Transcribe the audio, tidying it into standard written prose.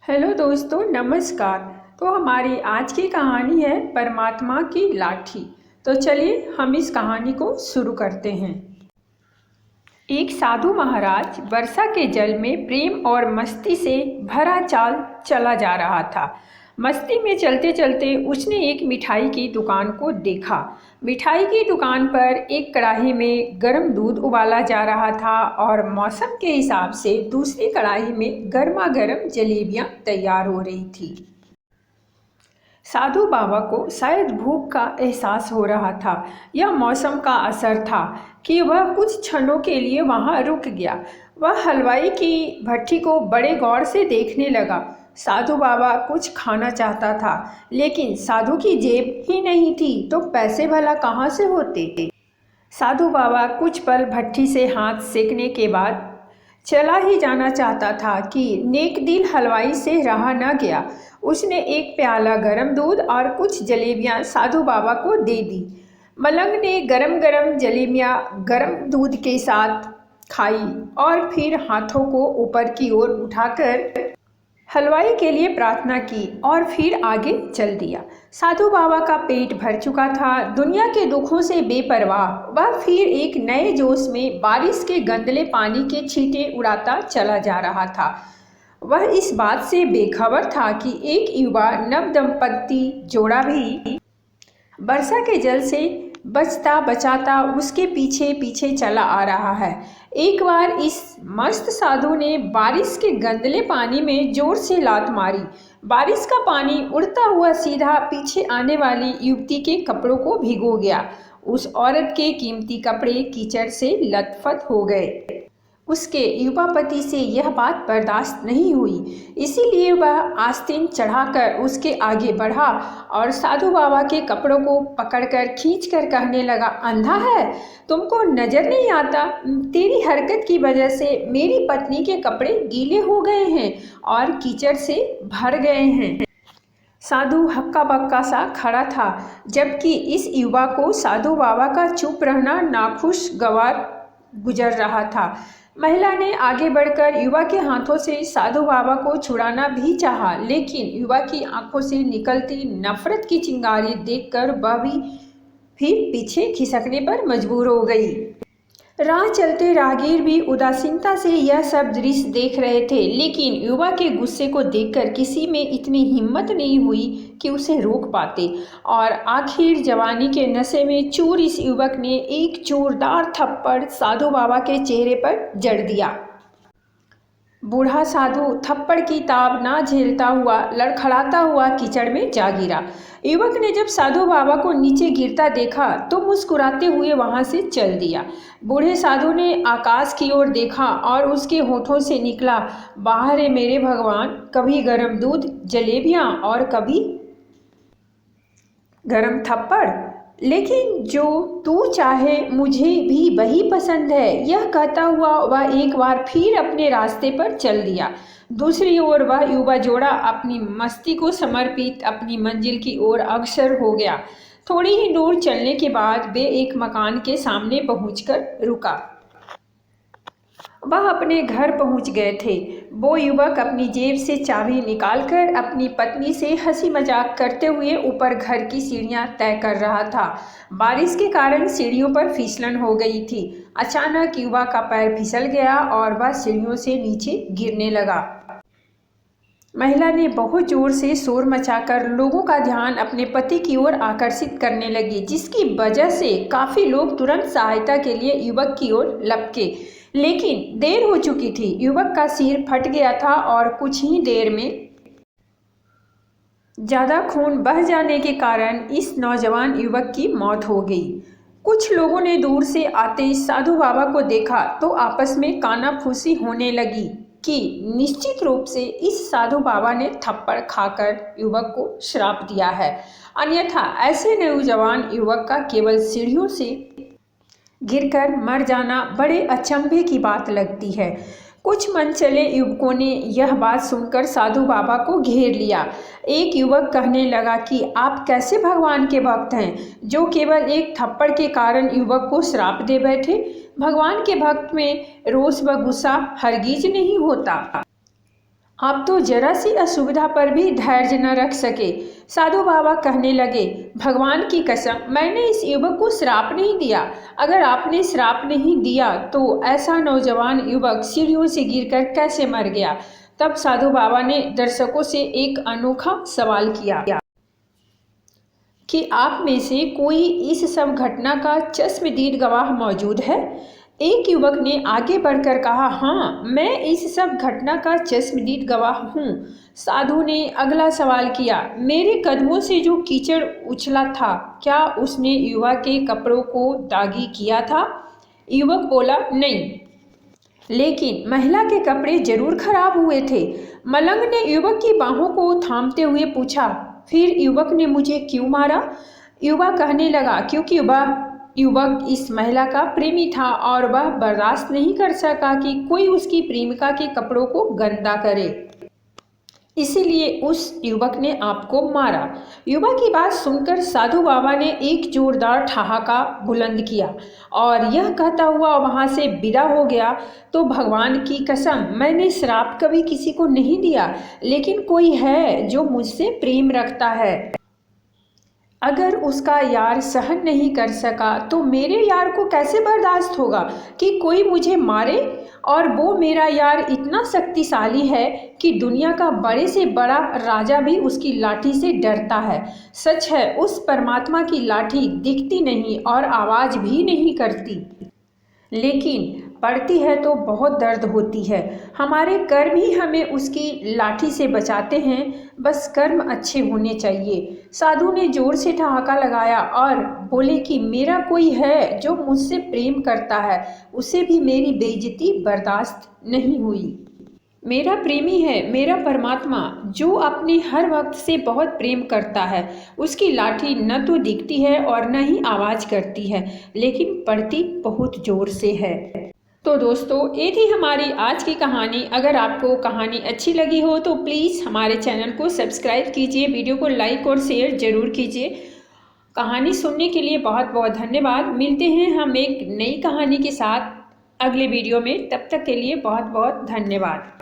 Hello दोस्तों, नमस्कार। तो हमारी आज की कहानी है परमात्मा की लाठी। तो चलिए हम इस कहानी को शुरू करते हैं। एक साधु महाराज वर्षा के जल में प्रेम और मस्ती से भरा चाल चला जा रहा था। मस्ती में चलते चलते उसने एक मिठाई की दुकान को देखा। मिठाई की दुकान पर एक कढ़ाई में गर्म दूध उबाला जा रहा था और मौसम के हिसाब से दूसरी कढ़ाई में गर्मा गर्म जलेबियां तैयार हो रही थी। साधु बाबा को शायद भूख का एहसास हो रहा था या मौसम का असर था कि वह कुछ क्षणों के लिए वहां रुक गया। वह हलवाई की भट्टी को बड़े गौर से देखने लगा। साधु बाबा कुछ खाना चाहता था, लेकिन साधु की जेब ही नहीं थी तो पैसे भला कहाँ से होते। साधु बाबा कुछ पल भट्टी से हाथ सेकने के बाद चला ही जाना चाहता था कि नेक दिल हलवाई से रहा न गया। उसने एक प्याला गरम दूध और कुछ जलेबियां साधु बाबा को दे दी। मलंग ने गरम गरम जलेबियां गरम दूध के साथ खाई और फिर हाथों को ऊपर की ओर उठाकर हलवाई के लिए प्रार्थना की और फिर आगे चल दिया। साधु बाबा का पेट भर चुका था। दुनिया के दुखों से बेपरवाह वह फिर एक नए जोश में बारिश के गंदले पानी के छींटे उड़ाता चला जा रहा था। वह इस बात से बेखबर था कि एक युवा नव दंपत्ति जोड़ा भी वर्षा के जल से बचता बचाता उसके पीछे पीछे चला आ रहा है। एक बार इस मस्त साधु ने बारिश के गंदले पानी में जोर से लात मारी। बारिश का पानी उड़ता हुआ सीधा पीछे आने वाली युवती के कपड़ों को भिगो गया। उस औरत के कीमती कपड़े कीचड़ से लथपथ हो गए। उसके युवा पति से यह बात बर्दाश्त नहीं हुई, इसीलिए वह आस्तीन चढ़ाकर उसके आगे बढ़ा और साधु बाबा के कपड़ों को पकड़कर खींचकर कहने लगा, अंधा है, तुमको नजर नहीं आता? तेरी हरकत की वजह से मेरी पत्नी के कपड़े गीले हो गए हैं और कीचड़ से भर गए हैं। साधु हक्का बक्का सा खड़ा था, जबकि इस युवा को साधु बाबा का चुप रहना नाखुशगवार गुजर रहा था। महिला ने आगे बढ़कर युवा के हाथों से साधु बाबा को छुड़ाना भी चाहा, लेकिन युवा की आंखों से निकलती नफरत की चिंगारी देखकर वह भी फिर पीछे खिसकने पर मजबूर हो गई। राह चलते राहगीर भी उदासीनता से यह सब दृश्य देख रहे थे, लेकिन युवा के गुस्से को देखकर किसी में इतनी हिम्मत नहीं हुई कि उसे रोक पाते। और आखिर जवानी के नशे में चूर इस युवक ने एक जोरदार थप्पड़ साधु बाबा के चेहरे पर जड़ दिया। बूढ़ा साधु थप्पड़ की ताब ना झेलता हुआ लड़खड़ाता हुआ कीचड़ में जा गिरा। युवक ने जब साधु बाबा को नीचे गिरता देखा तो मुस्कुराते हुए वहां से चल दिया। बूढ़े साधु ने आकाश की ओर देखा और उसके होठों से निकला, बाहर है मेरे भगवान, कभी गरम दूध जलेबियां और कभी गरम थप्पड़, लेकिन जो तू चाहे मुझे भी वही पसंद है। यह कहता हुआ वह एक बार फिर अपने रास्ते पर चल दिया। दूसरी ओर वह युवा जोड़ा अपनी मस्ती को समर्पित अपनी मंजिल की ओर अग्रसर हो गया। थोड़ी ही दूर चलने के बाद वे एक मकान के सामने पहुंचकर रुका। वह अपने घर पहुंच गए थे। वो युवक अपनी जेब से चाबी निकालकर अपनी पत्नी से हंसी मजाक करते हुए ऊपर घर की सीढ़ियां तय कर रहा था। बारिश के कारण सीढ़ियों पर फिसलन हो गई थी। अचानक युवा का पैर फिसल गया और वह सीढ़ियों से नीचे गिरने लगा। महिला ने बहुत जोर से शोर मचाकर लोगों का ध्यान अपने पति की ओर आकर्षित करने लगी, जिसकी वजह से काफी लोग तुरंत सहायता के लिए युवक की ओर लपके, लेकिन देर हो चुकी थी। युवक का सिर फट गया था और कुछ ही देर में ज्यादा खून बह जाने के कारण इस नौजवान युवक की मौत हो गई। कुछ लोगों ने दूर से आते साधु बाबा को देखा तो आपस में कानाफूसी होने लगी कि निश्चित रूप से इस साधु बाबा ने थप्पड़ खाकर युवक को श्राप दिया है, अन्यथा ऐसे नौजवान युवक का केवल सीढ़ियों से गिरकर मर जाना बड़े अचंभे की बात लगती है। कुछ मनचले युवकों ने यह बात सुनकर साधु बाबा को घेर लिया। एक युवक कहने लगा कि आप कैसे भगवान के भक्त हैं, जो केवल एक थप्पड़ के कारण युवक को श्राप दे बैठे। भगवान के भक्त में रोष व गुस्सा हरगिज नहीं होता। आप तो जरा सी असुविधा पर भी धैर्य न रख सके। साधु बाबा कहने लगे, भगवान की कसम, मैंने इस युवक को श्राप नहीं दिया। अगर आपने श्राप नहीं दिया तो ऐसा नौजवान युवक सीढ़ियों से गिरकर कैसे मर गया। तब साधु बाबा ने दर्शकों से एक अनोखा सवाल किया कि आप में से कोई इस सब घटना का चश्मदीद गवाह मौजूद है। एक युवक ने आगे बढ़कर कहा, हाँ, मैं इस सब घटना का चश्मदीद गवाह हूँ। साधु ने अगला सवाल किया, मेरे कदमों से जो कीचड़ उछला था, क्या उसने युवा के कपड़ों को दागी किया था। युवक बोला, नहीं, लेकिन महिला के कपड़े जरूर खराब हुए थे। मलंग ने युवक की बाहों को थामते हुए पूछा, फिर युवक ने मुझे क्यों मारा। युवा कहने लगा, क्योंकि वह युवक इस महिला का प्रेमी था और वह बर्दाश्त नहीं कर सका कि कोई उसकी प्रेमिका के कपड़ों को गंदा करे, इसीलिए उस युवक ने आपको मारा। युवा की बात सुनकर साधु बाबा ने एक जोरदार ठहाका बुलंद किया और यह कहता हुआ वहां से विदा हो गया, तो भगवान की कसम, मैंने श्राप कभी किसी को नहीं दिया, लेकिन कोई है जो मुझसे प्रेम रखता है। अगर उसका यार सहन नहीं कर सका तो मेरे यार को कैसे बर्दाश्त होगा कि कोई मुझे मारे। और वो मेरा यार इतना शक्तिशाली है कि दुनिया का बड़े से बड़ा राजा भी उसकी लाठी से डरता है। सच है, उस परमात्मा की लाठी दिखती नहीं और आवाज़ भी नहीं करती, लेकिन पड़ती है तो बहुत दर्द होती है। हमारे कर्म ही हमें उसकी लाठी से बचाते हैं, बस कर्म अच्छे होने चाहिए। साधु ने जोर से ठहाका लगाया और बोले कि मेरा कोई है जो मुझसे प्रेम करता है, उसे भी मेरी बेइज्जती बर्दाश्त नहीं हुई। मेरा प्रेमी है, मेरा परमात्मा, जो अपने हर वक्त से बहुत प्रेम करता है। उसकी लाठी न तो दिखती है और न ही आवाज़ करती है, लेकिन पड़ती बहुत ज़ोर से है। तो दोस्तों, ये थी हमारी आज की कहानी। अगर आपको कहानी अच्छी लगी हो तो प्लीज़ हमारे चैनल को सब्सक्राइब कीजिए, वीडियो को लाइक और शेयर ज़रूर कीजिए। कहानी सुनने के लिए बहुत बहुत धन्यवाद। मिलते हैं हम एक नई कहानी के साथ अगले वीडियो में, तब तक के लिए बहुत बहुत धन्यवाद।